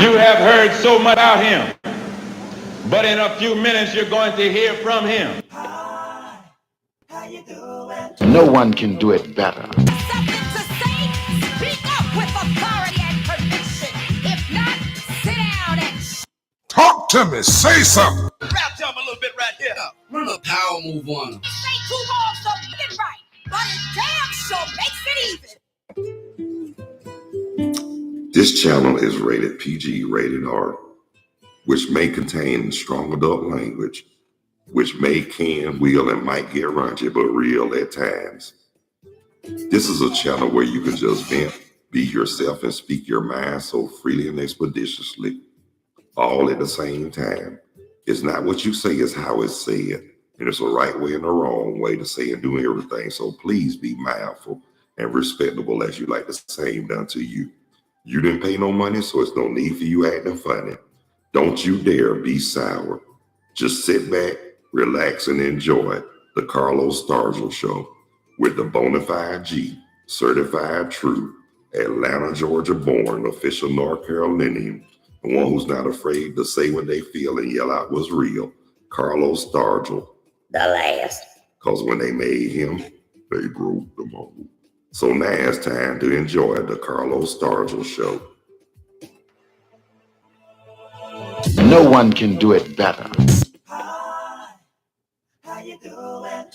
You have heard so much about him, but in a few minutes you're going to hear from him. Hi, how you doing? No one can do it better. Something to say? Speak up with authority and conviction. If not, sit down and Talk to me, say something. Rap to him a little bit right here. Run a power move on him. This ain't too long, so make it right. But it damn sure makes it even. This channel is rated PG, rated R, which may contain strong adult language, which may, can, will, and might get raunchy, but real at times. This is a channel where you can just vent, be yourself, and speak your mind so freely and expeditiously, all at the same time. It's not what you say, it's how it's said. And it's a right way and a wrong way to say and do everything. So please be mindful and respectable as you like the same done to you. You didn't pay no money, so it's no need for you acting funny. Don't you dare be sour. Just sit back, relax, and enjoy the Carlos Stargell Show with the Bonafide G, certified true, Atlanta, Georgia born, official North Carolinian, the one who's not afraid to say what they feel and yell out what's real, Carlos Stargell. The last. Because when they made him, they broke the mold. So now it's time to enjoy the Carlos Stargell Show. No one can do it better. Hi, how you doing?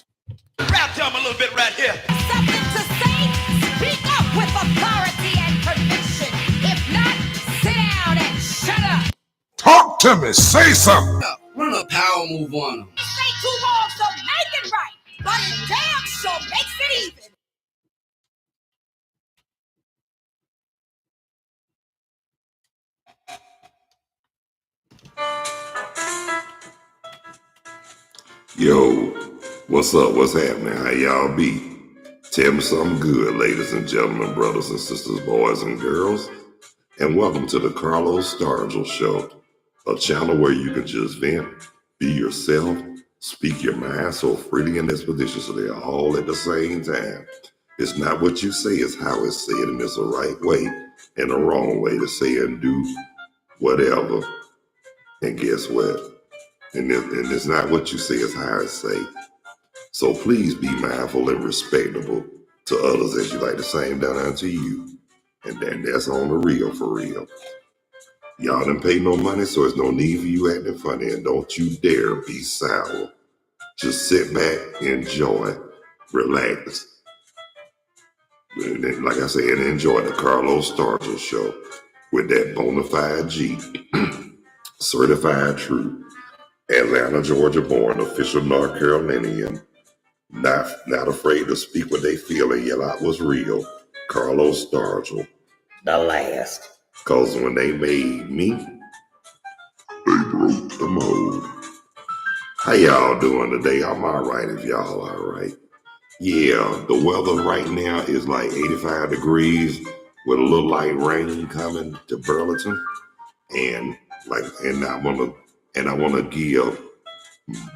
Rap to him a little bit right here. Something to say? Speak up with authority and conviction. If not, sit down and shut up. Talk to me, say something. Run a power move on him. This ain't too long, so make it right. But it damn sure makes it even. Yo, what's up? What's happening? How y'all be? Tell me something good, ladies and gentlemen, brothers and sisters, boys and girls. And welcome to the Carlos Stargell Show, a channel where you can just vent, be yourself, speak your mind so freely and expeditiously, all at the same time. It's not what you say, it's how it's said, and it's a right way and a wrong way to say and do whatever. And guess what? And it's not what you say, it's how it's say. So please be mindful and respectable to others as you like the same done unto you. And then that's on the real for real. Y'all didn't pay no money, so there's no need for you acting funny. And don't you dare be sour. Just sit back, enjoy, relax. And then, like I said, enjoy the Carlos Stargell Show with that Bonafide G, certified true, Atlanta, Georgia born, official North Carolinian, not afraid to speak what they feel and yell out what's real, Carlos Stargell. The last. Because when they made me, they broke the mold. How y'all doing today? I'm all right if y'all all right. Yeah, the weather right now is like 85 degrees with a little light rain coming to Burlington. And I wanna give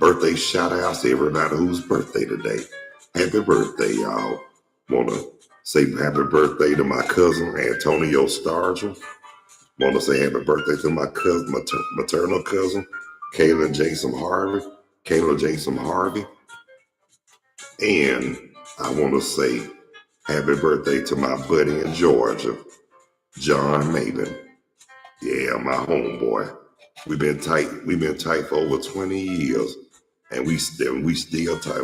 birthday shout outs to everybody whose birthday today. Happy birthday, y'all. Wanna say happy birthday to my cousin Antonio Stargell. Wanna say happy birthday to my cousin, maternal cousin, Kayla Jason Harvey. And I wanna say happy birthday to my buddy in Georgia, John Maben. Yeah, my homeboy. We've been tight for over 20 years. And we still tight.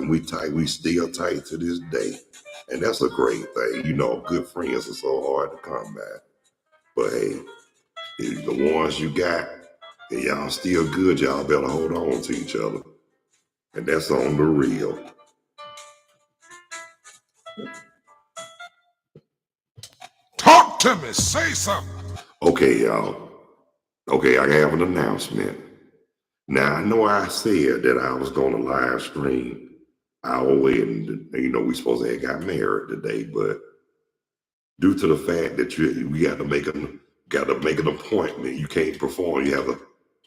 We still tight to this day. And that's a great thing. You know, good friends are so hard to come by. But hey, if the ones you got, and y'all still good, y'all better hold on to each other. And that's on the real. Talk to me, say something. Okay, y'all. Okay, I have an announcement. Now, I know I said that I was going to live stream our wedding. You know, we supposed to have got married today, but due to the fact that we got to make an appointment, you can't perform. You have to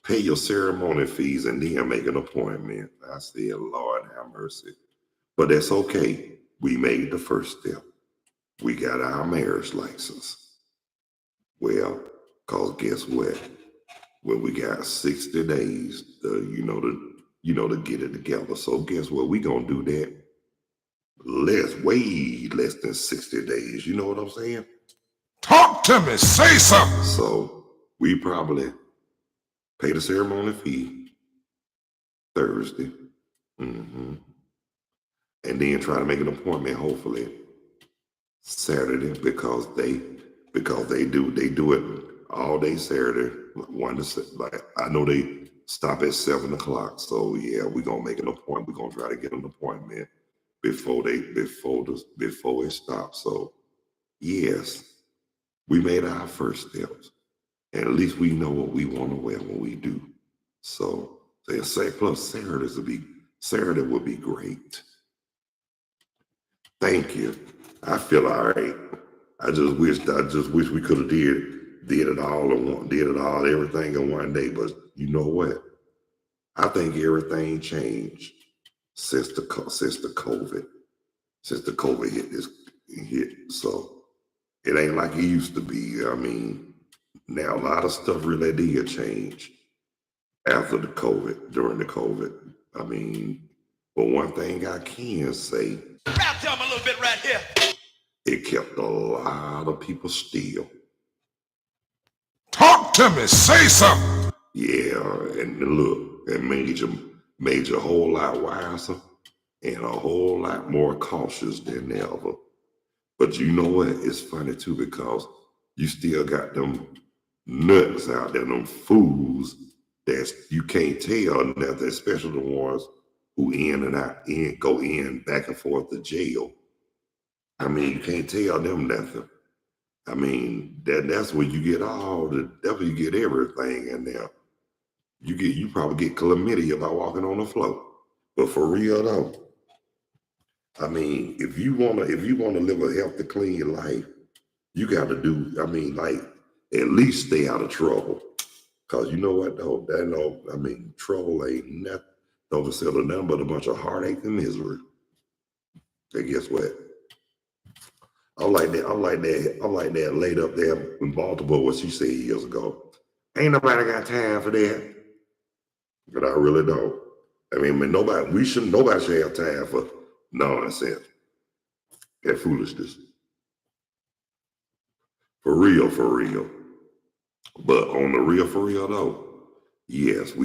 pay your ceremony fees and then make an appointment. I said, Lord have mercy. But that's okay. We made the first step. We got our marriage license. Well, Cause guess what? When we got 60 days, to get it together. So guess what? We gonna do that way less than 60 days. You know what I'm saying? Talk to me. Say something. So we probably pay the ceremony fee Thursday. And then try to make an appointment, hopefully Saturday, because they do it all day Saturday. I know they stop at 7:00. So yeah, we're gonna make an appointment. We're gonna try to get an appointment before it stops. So yes, we made our first steps. And at least we know what we want to wear when we do. So they say plus Saturday would be great. Thank you. I feel all right. I just wish we could have did it all everything in one day. But you know what? I think everything changed since the COVID hit. So it ain't like it used to be. I mean, now a lot of stuff really did change during the COVID. I mean, but one thing I can say, Rap them a little bit right here. it kept a lot of people still. Talk to me. Say something. Yeah, and look, it made you a whole lot wiser and a whole lot more cautious than ever. But you know what? It's funny too, because you still got them nuts out there, them fools that you can't tell nothing, especially the ones who go in back and forth to jail. I mean, you can't tell them nothing. I mean, that's where you get you get everything in there. You probably get chlamydia by walking on the floor. But for real though, I mean, if you wanna live a healthy, clean life, you gotta at least stay out of trouble. Cause you know what though, trouble ain't nothing. Don't consider nothing but a bunch of heartache and misery. And guess what? I'm like that lady up there in Baltimore, what she said years ago. Ain't nobody got time for that. But I really don't. I mean, nobody should have time for nonsense and foolishness. For real. But on the real, for real though, yes, I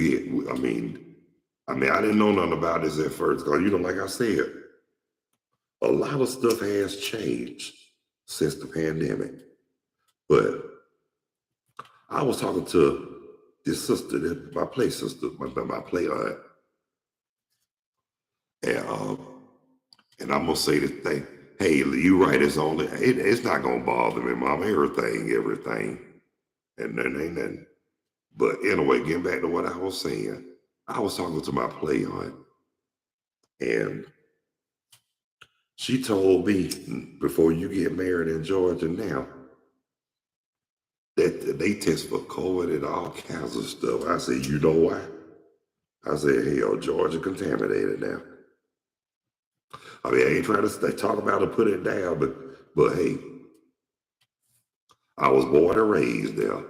didn't know nothing about this at first, because like I said, a lot of stuff has changed since the pandemic. But I was talking to this sister, my play sister, my play aunt, and I'm gonna say this thing. Hey, you right? It's not gonna bother me, Mom. Everything, and then ain't nothing. But anyway, getting back to what I was saying, I was talking to my play aunt, and she told me, before you get married in Georgia now, that they test for COVID and all kinds of stuff. I said, you know why? I said, hell, Georgia contaminated now. I mean, I ain't trying to talk about it, put it down, but hey, I was born and raised there.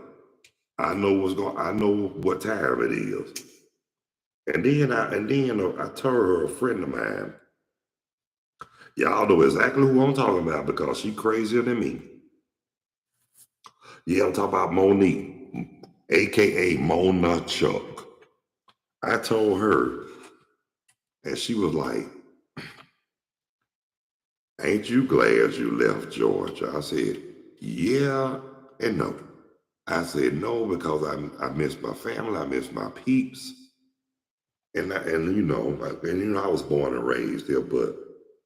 I know what time it is. And then I told her, a friend of mine, y'all know exactly who I'm talking about because she crazier than me. Yeah, I'm talking about Monique, aka Mona Chuck. I told her, and she was like, ain't you glad you left Georgia? I said, yeah and no. I said no because I miss my family, I miss my peeps, and I was born and raised there. But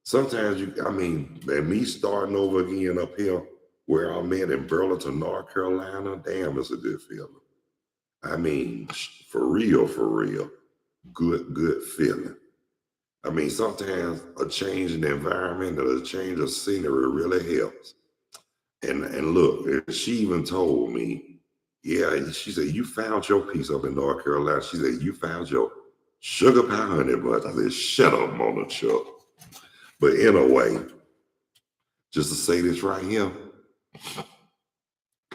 sometimes and me starting over again up here where I'm at in Burlington, North Carolina, damn, it's a good feeling. I mean, for real, good feeling. I mean, sometimes a change in the environment or a change of scenery really helps. And look, she even told me, yeah, she said, you found your peace up in North Carolina. She said, you found your sugar pie honey buns. I said, shut up, Mona Chuck. But anyway, just to say this right here,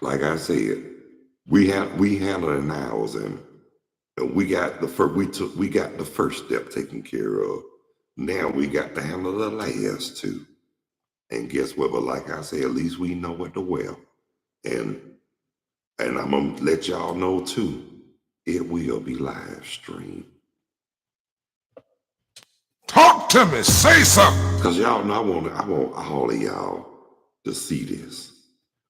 like I said, We handling ours, and we got the first step taken care of. Now we got to handle the last two. And guess what? But like I said, at least we know what to wear. And I'm gonna let y'all know too, it will be live streamed. Talk to me. Say something. Cause y'all know I want all of y'all to see this.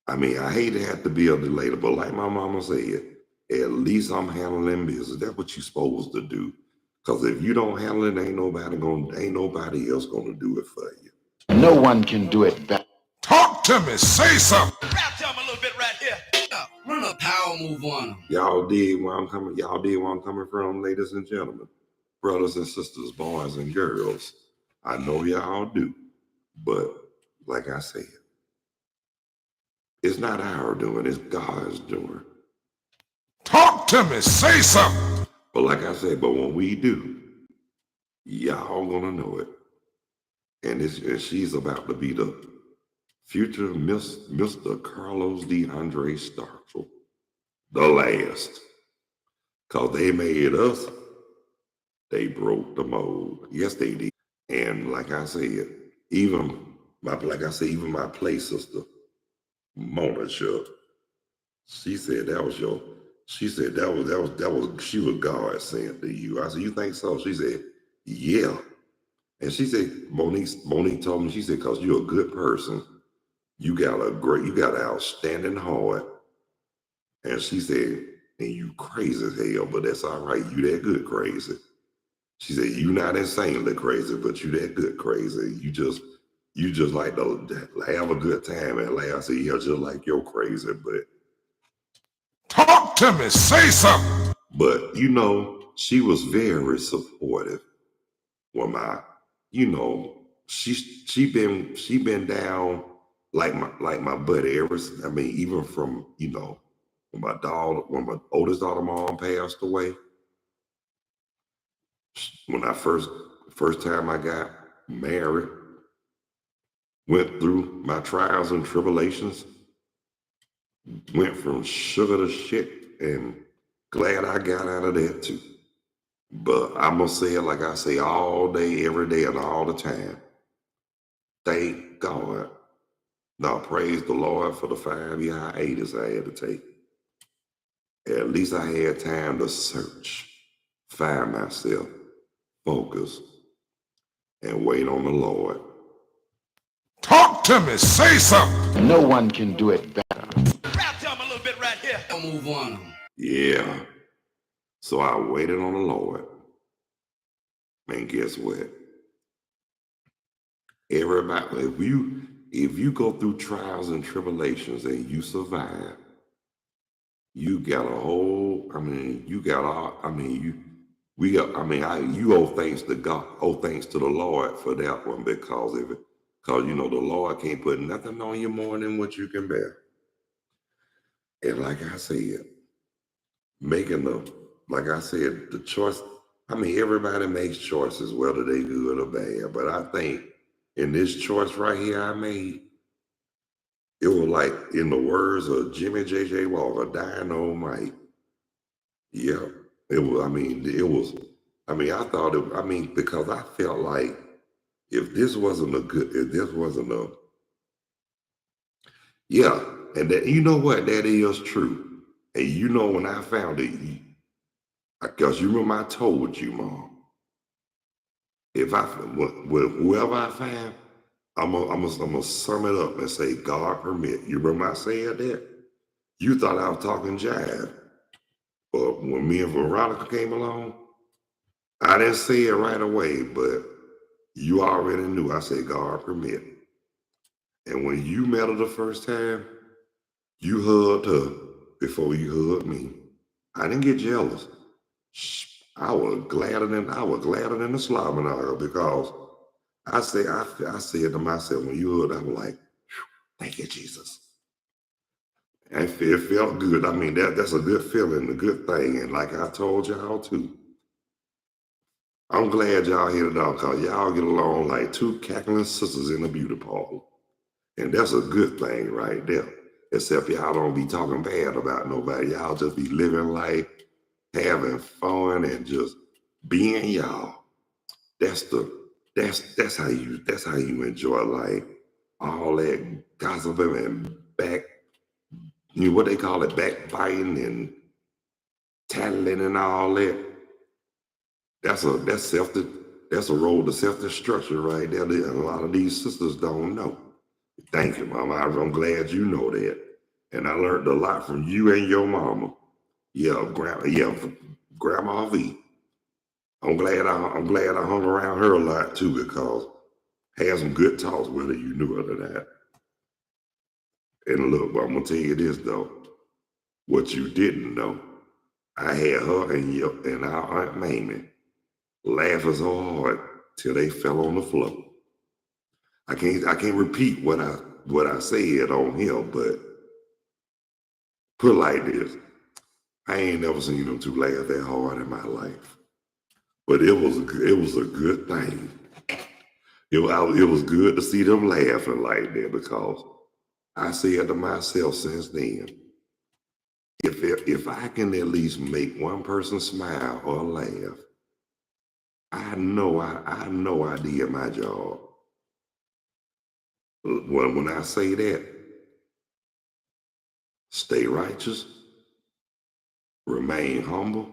I mean, I hate to have to be a delay, but like my mama said, at least I'm handling business. That's what you're supposed to do. Cause if you don't handle it, ain't nobody else gonna do it for you. No one can do it better. Talk to me. Say something. Rap to him a little bit right here. Run a power move on them. Y'all dig where I'm coming from, ladies and gentlemen, brothers and sisters, boys and girls. I know y'all do, but like I said, it's not our doing, it's God's doing. Talk to me. Say something. But like I said, but when we do, y'all gonna know it. And she's about to be the future Mr. Carlos DeAndre Stargell, the last. Cause they made us, they broke the mold. Yes, they did. And like I said, even my play sister, Mona Chuck, she said that was she was God sent to you. I said, you think so? She said, yeah. And she said, Monique told me, she said, cause you're a good person. You got an outstanding heart. And she said, and you crazy as hell, but that's all right. You that good crazy. She said, you not insanely crazy, but you that good crazy. You just like to have a good time and laugh. I said, yeah, just like you're crazy, but Talk to me. Say something. But you know, she was very supportive. When she been down like my buddy even from when my oldest daughter mom passed away. When I first time I got married, went through my trials and tribulations, went from sugar to shit, and glad I got out of that too. But I'm gonna say it like I say all day, every day, and all the time. Thank God. Now praise the Lord for the 5-year hiatus I had to take. At least I had time to search, find myself, focus, and wait on the Lord. Talk to me. Say something. No one can do it better. Rap to him a little bit right here. Power move on them. Yeah. So I waited on the Lord. And guess what? Everybody, if you go through trials and tribulations and you survive, you got a whole, you owe thanks to God, owe thanks to the Lord for that one, because the Lord can't put nothing on you more than what you can bear. And like I said, the choice, everybody makes choices, whether they good or bad, but I think in this choice right here I made, it was like, in the words of Jimmy J.J. Walker, dynamite. Yeah, because I felt like if this wasn't yeah, and that, you know what, that is true. And when I found it, because you remember I told you, Mom, whoever I find, I'm gonna sum it up and say, God permit. You remember I said that? You thought I was talking jive. But when me and Veronica came along, I didn't say it right away, but you already knew. I said, God permit. And when you met her the first time, you hugged her before you hugged me. I didn't get jealous. I was gladder than the Slobbernaga, because I said to myself, when you heard, I was like, thank you, Jesus. And it felt good. That's a good feeling, a good thing. And like I told y'all too, I'm glad y'all hit it off, because y'all get along like two cackling sisters in a beauty parlor. And that's a good thing right there. except y'all don't be talking bad about nobody. Y'all just be living life, having fun, and just being y'all. That's how you enjoy life. All that gossiping and what they call it, backbiting and tattling and all that. That's a road to self-destruction right there. And a lot of these sisters don't know. Thank you, Mama. I'm glad you know that. And I learned a lot from you and your mama. Yeah, Grandma V. I'm glad I hung around her a lot too, because I had some good talks with her. You knew her to that. And look, I'm gonna tell you this though. What you didn't know, I had her and our Aunt Mamie laughing so hard till they fell on the floor. I can't repeat what I said on here, but put it like this: I ain't never seen them two laugh that hard in my life. But it was a good thing. It was good to see them laughing like that, because I said to myself since then, if I can at least make one person smile or laugh, I know I did my job. When I say that, stay righteous, remain humble,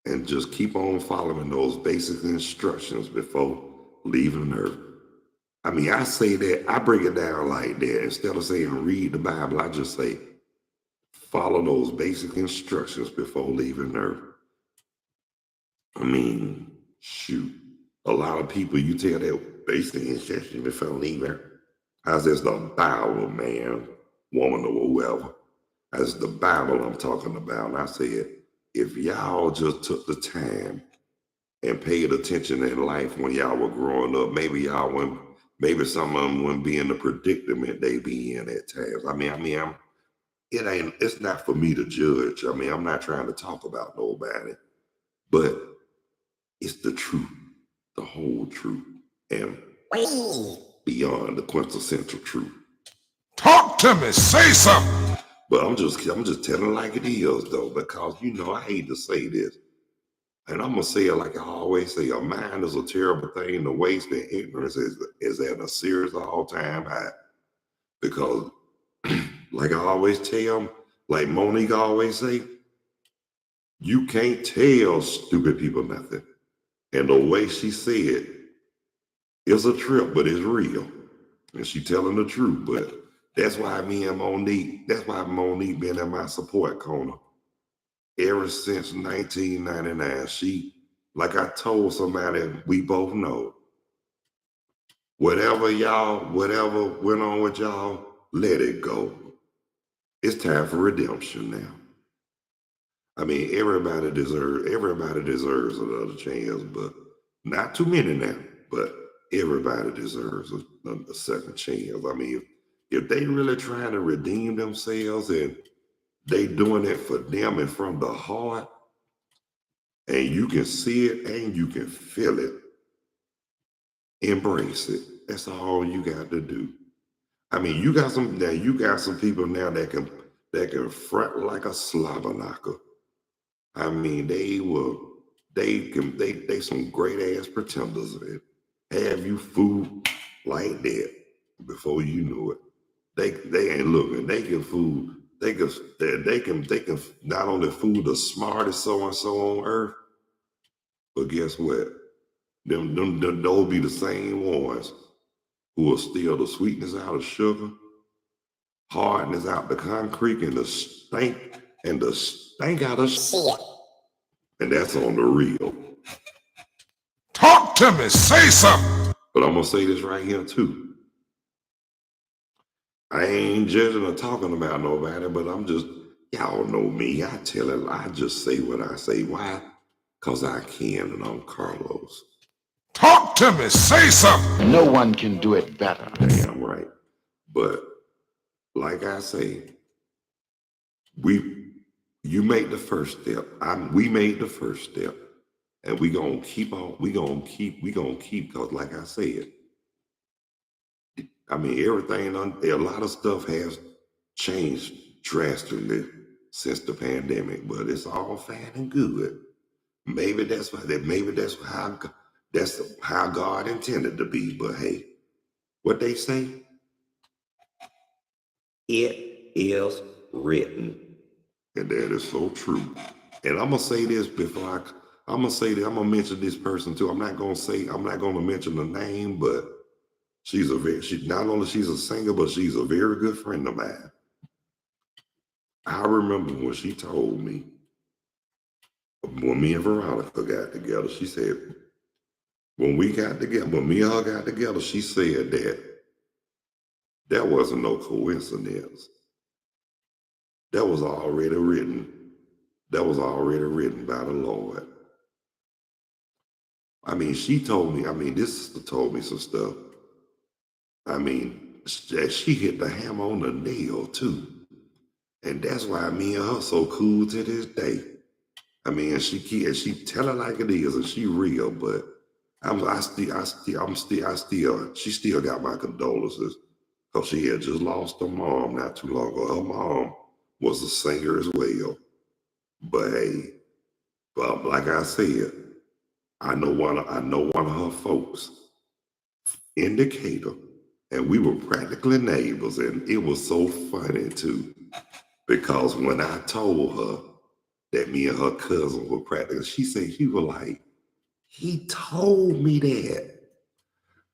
and just keep on following those basic instructions before leaving Earth. I mean, I say that, I break it down like that. Instead of saying read the Bible, I just say follow those basic instructions before leaving Earth. I mean, shoot. A lot of people, you tell that basic instruction before leaving. How's this the Bible, man, woman, or whoever? That's the Bible I'm talking about. And I said, if y'all just took the time and paid attention in life when y'all were growing up, maybe some of them wouldn't be in the predicament they be in at times. It's not for me to judge. I mean, I'm not trying to talk about nobody, but it's the truth, the whole truth, and beyond the quintessential truth. Talk to me, say something. But I'm just telling like it is though, because I hate to say this. And I'm gonna say it like I always say, a mind is a terrible thing. The waste and ignorance is at a serious all-time high. Because like I always tell them, like Monique always say, you can't tell stupid people nothing. And the way she said, it's a trip, but it's real. And she telling the truth. But that's why Monique been in my support corner ever since 1999. She, like I told somebody we both know, whatever went on with y'all, let it go. It's time for redemption now. I mean, everybody deserves another chance, but not too many now. But everybody deserves a second chance. I mean, if they really trying to redeem themselves and they doing it for them and from the heart, and you can see it and you can feel it, embrace it. That's all you got to do. I mean, you got some people now that can front like a slobber knocker. I mean, they some great ass pretenders, man. Have you fooled like that before you knew it. They ain't looking. They can fool. They can not only fool the smartest so and so on earth, but guess what? They'll be the same ones who will steal the sweetness out of sugar, hardness out the concrete, and the stank out of shit. And that's on the real. Talk to me, say something. But I'm gonna say this right here too. I ain't judging or talking about nobody, but y'all know me. I just say what I say. Why? Because I can, and I'm Carlos. Talk to me, say something. No one can do it better. Damn right. But like I say, you made the first step. We made the first step. And we gonna keep on, we gonna keep, because like I said, I mean, everything, a lot of stuff has changed drastically since the pandemic, but it's all fine and good. Maybe that's how God intended to be. But hey, what they say, It is written. and that is so true. And I'm gonna say this before I'm gonna mention this person too. I'm not gonna mention the name, but she not only she's a singer, but she's a very good friend of mine. I remember when she told me, when me and Veronica got together, she said, when me and her got together, she said that wasn't no coincidence. That was already written. That was already written by the Lord. I mean, she told me, this sister told me some stuff. I mean, she hit the hammer on the nail too. And that's why me and her so cool to this day. I mean, she tell it like it is, and she real, but she still got my condolences, because she had just lost her mom not too long ago. Her mom was a singer as well. But hey, like I said, I know one of her folks in Decatur, and we were practically neighbors, and it was so funny too, because when I told her that me and her cousin were practically, she said, he was like, he told me that.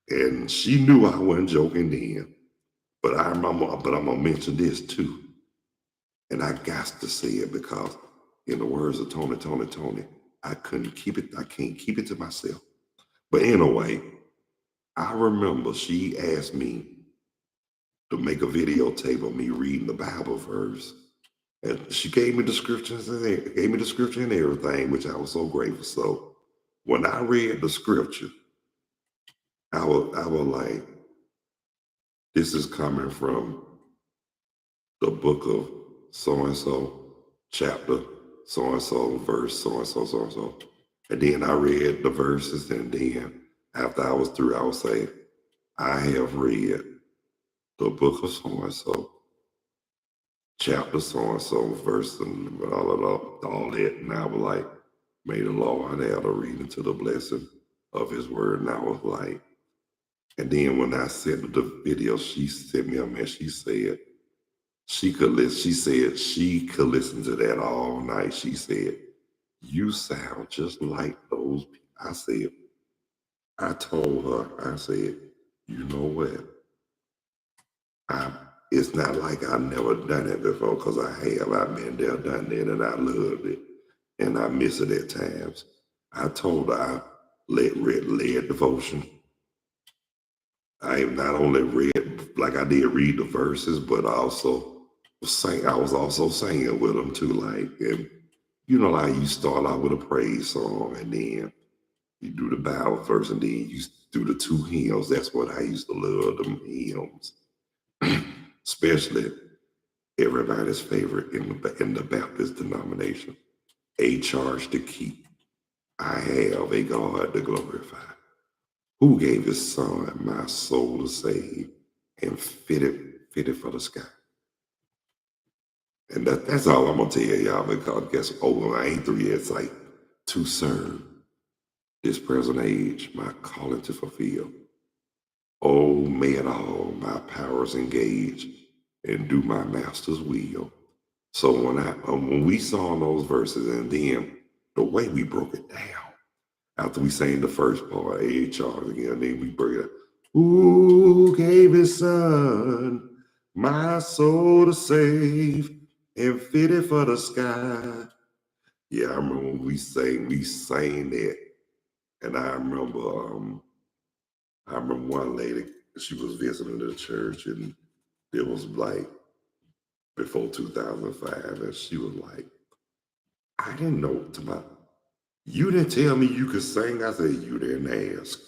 And she knew I wasn't joking then. But I'm gonna mention this too. And I got to say it because, in the words of Tony, I can't keep it to myself. But anyway, I remember she asked me to make a videotape of me reading the Bible verse. And she gave me the scriptures and everything, which I was so grateful. So when I read the scripture, I was like, this is coming from the book of so-and-so, chapter so-and-so, verse so-and-so, so-and-so. And then I read the verses, and then after I was through, I would say, I have read the book of so-and-so, chapter so-and-so, verse, and all that. And I was like, may the Lord add a reading to the blessing of his word. And I was like, and then when I sent the video, she sent me a message. She said she could listen to that all night. She said, you sound just like those people. I told her, I said, you know what? It's not like I've never done it before, because I have. I've been there, done that, and I loved it. And I miss it at times. I told her I led devotion. I have not only read, like I did read the verses, but I was also singing with them too. Like, and you know, like you start out with a praise song, and then you do the Bible verse, and then you do the two hymns. That's what I used to love, them hymns. Especially everybody's favorite in the Baptist denomination, a charge to keep. I have a God to glorify, who gave his son my soul to save, and fitted for the sky. And that's all I'm gonna tell y'all, because I ain't through yet. It's like, to serve this present age, my calling to fulfill. Oh, may it all my powers engage, and do my master's will. So when we saw those verses, and then the way we broke it down, after we sang the first part, A charge again, then we break it down. Who gave his son my soul to save, and fitted for the sky? Yeah, I remember when we sang that. And I remember one lady, she was visiting the church, and it was like before 2005, and she was like, I didn't know, you didn't tell me you could sing. I said, you didn't ask.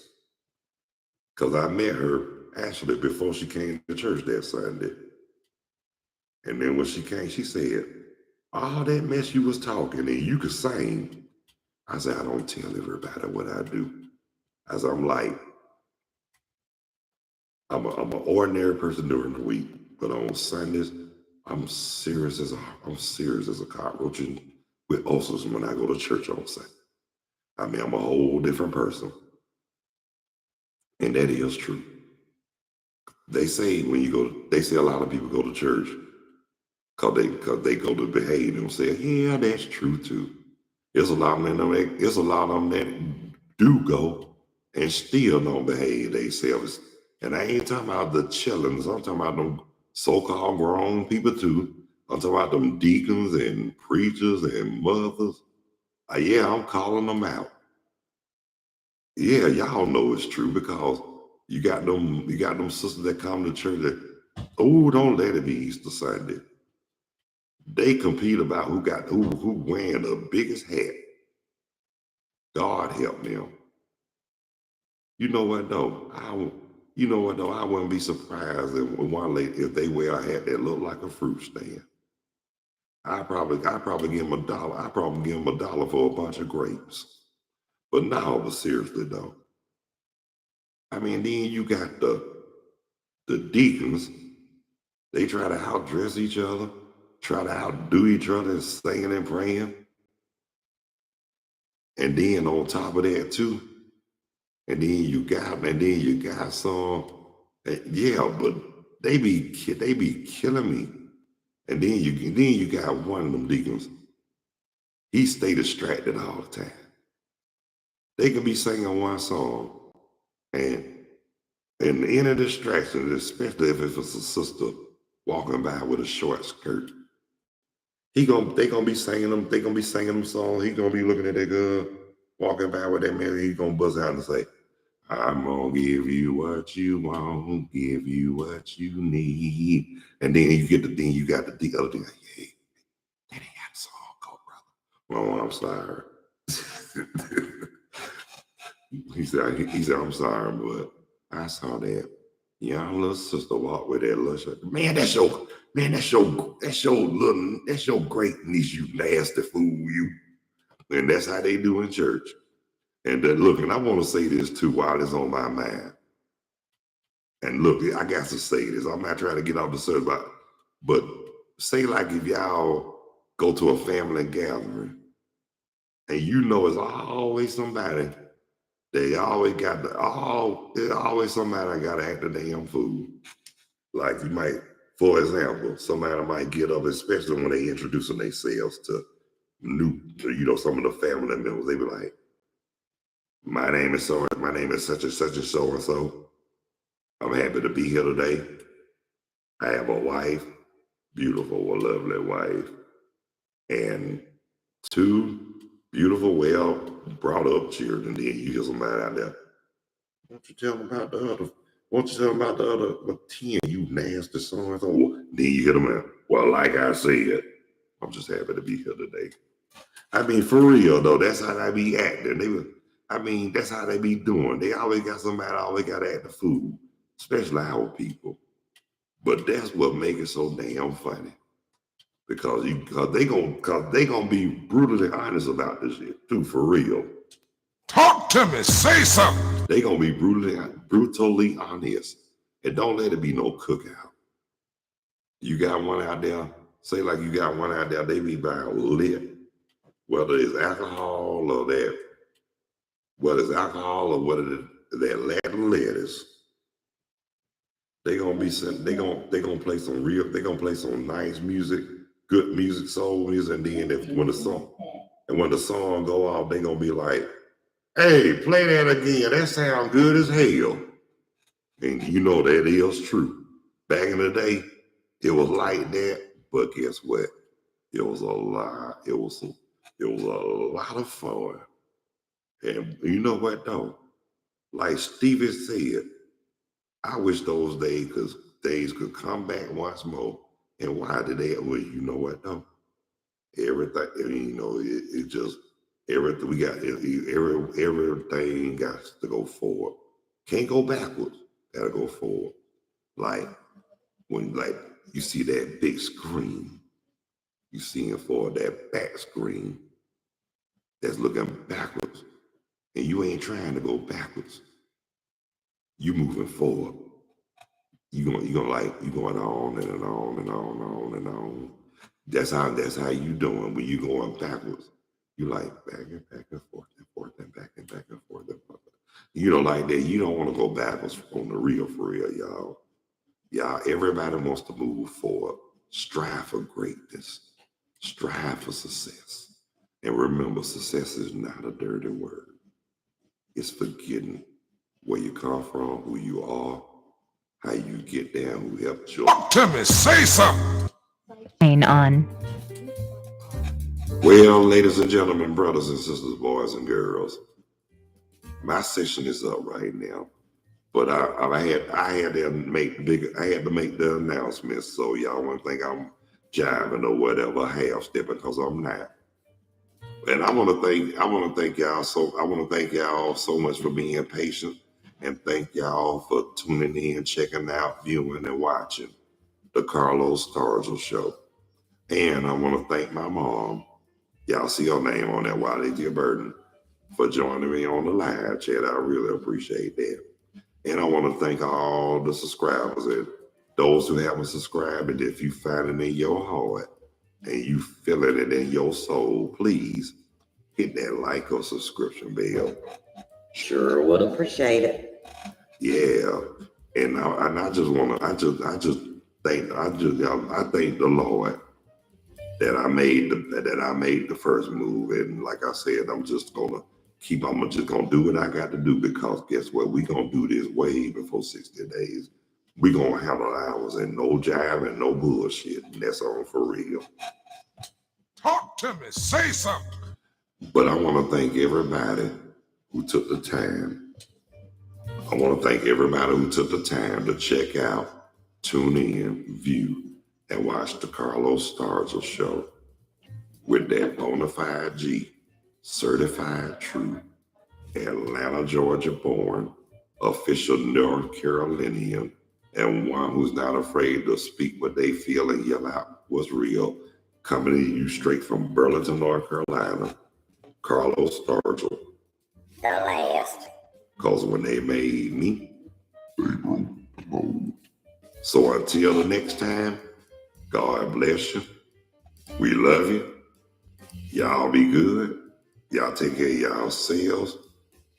Because I met her actually before she came to church that Sunday. And then when she came, she said, all that mess you was talking, and you could sing. I said, I don't tell everybody what I do. As I'm like, I'm an ordinary person during the week, but on Sundays, I'm serious as a cockroach with ulcers when I go to church on Sunday. I mean, I'm a whole different person, and that is true. They say they say a lot of people go to church because they go to behave themselves. Yeah, that's true too. There's a lot of them that do go and still don't behave themselves. And I ain't talking about the chillins. I'm talking about them so-called grown people too. I'm talking about them deacons and preachers and mothers. Yeah, I'm calling them out. Yeah, y'all know it's true because you got them sisters that come to church that, oh, don't let it be Easter Sunday. They compete about who wearing the biggest hat. God help them. You know what though? I wouldn't be surprised if they wear a hat that look like a fruit stand. I probably give them $1. I probably give them $1 for a bunch of grapes. But seriously though. I mean, then you got the deacons. They try to outdress each other, try to outdo each other, singing and praying. And then on top of that too, and then you got some, yeah, but they be killing me. And then you got one of them deacons. He stay distracted all the time. They could be singing one song, and any distraction, especially if it's a sister walking by with a short skirt, they gonna be singing them. They gonna be singing them songs. He gonna be looking at that girl walking by with that man. He gonna buzz out and say, "I'm gonna give you what you want, give you what you need." And then you got the other thing. Like, hey, that ain't got a song, go brother. Oh, I'm sorry. he said, I'm sorry, but I saw that young little sister walk with that little shirt. Man, that's your great niece, you nasty fool, you. And that's how they do in church. And then look, and I want to say this too while it's on my mind. And look, I got to say this. I'm not trying to get off the subject, but say like if y'all go to a family gathering, and you know it's always somebody. There's always somebody got to act a damn fool. Like you might, for example, somebody might get up, especially when they introducing themselves to some of the family members. They be like, my name is such and such and so and so. I'm happy to be here today. I have a wife, beautiful, lovely wife, and 2 beautiful, well brought up children. Then you hear somebody out there. Won't you tell them about the other 10, you nasty so and so? Then you hear them out. Well, like I said, I'm just happy to be here today. I mean, for real though, that's how they be acting. That's how they be doing. They always got somebody always got to act the fool, especially our people. But that's what makes it so damn funny. Because they gonna be brutally honest about this shit too, for real. Talk to me, say something. They gonna be brutally honest, and don't let it be no cookout. You got one out there, say like you got one out there, they be buying lit, whether it's alcohol or that Latin lettuce. They gonna play some nice music, good music, soul music, and then when the song go off, they gonna be like, hey, play that again. That sounds good as hell. And you know that is true. Back in the day, it was like that, but guess what? It was a lot. It was a lot of fun. And you know what though? Like Stevie said, I wish those days could come back once more. And why did they? Well, you know what though? Everything, it just everything we got. Everything got to go forward. Can't go backwards. Gotta go forward. Like when you see that big screen, you seeing for that back screen that's looking backwards, and you ain't trying to go backwards. You moving forward. you going on and on and on and on. That's how you doing when you going backwards. You like back and forth and forth and back and forth and forth. You don't like that. You don't want to go backwards on the real for real, y'all. Y'all, everybody wants to move forward. Strive for greatness. Strive for success. And remember, success is not a dirty word. It's forgetting where you come from, who you are, how you get there, who helped you. Talk to me, say something. On. Well, ladies and gentlemen, brothers and sisters, boys and girls, my session is up right now. But I had to make the announcement, so y'all won't think I'm jiving or whatever, half stepping, because I'm not. And I want to thank y'all so much for being patient, and thank y'all for tuning in, checking out, viewing, and watching the Carlos Stargell Show. And I want to thank my mom. Y'all see her name on that while they get burden for joining me on the live chat. I really appreciate that. And I want to thank all the subscribers and those who haven't subscribed. And if you find it in your heart and you feeling it in your soul, please hit that like or subscription bell. Sure would appreciate it. Yeah. And I thank the Lord that I made the first move. And like I said, I'm just gonna do what I got to do, because guess what? We're gonna do this way before 60 days. We're gonna handle ours, and no jive and no bullshit. And that's on for real. Talk to me, say something. But I want to thank everybody who took the time. I want to thank everybody who took the time to check out, tune in, view, and watch the Carlos Stargell Show with that bona fide G, certified true, Atlanta, Georgia born, official North Carolinian, and one who's not afraid to speak what they feel and yell out what's real, coming to you straight from Burlington, North Carolina, Carlos Stargell. The last. Because when they made me, they broke the mold. So until the next time, God bless you. We love you. Y'all be good. Y'all take care of yourselves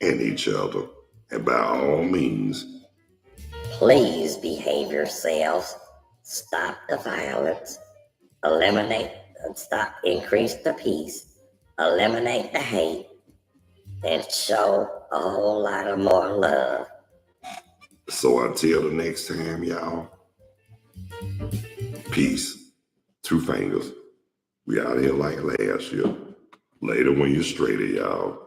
and each other. And by all means, Please behave yourselves. Stop the violence. Increase the peace. Eliminate the hate. And show a whole lot of more love. so until the next time, y'all, peace. 2 fingers. We out here like last year. Later when you're straighter, y'all.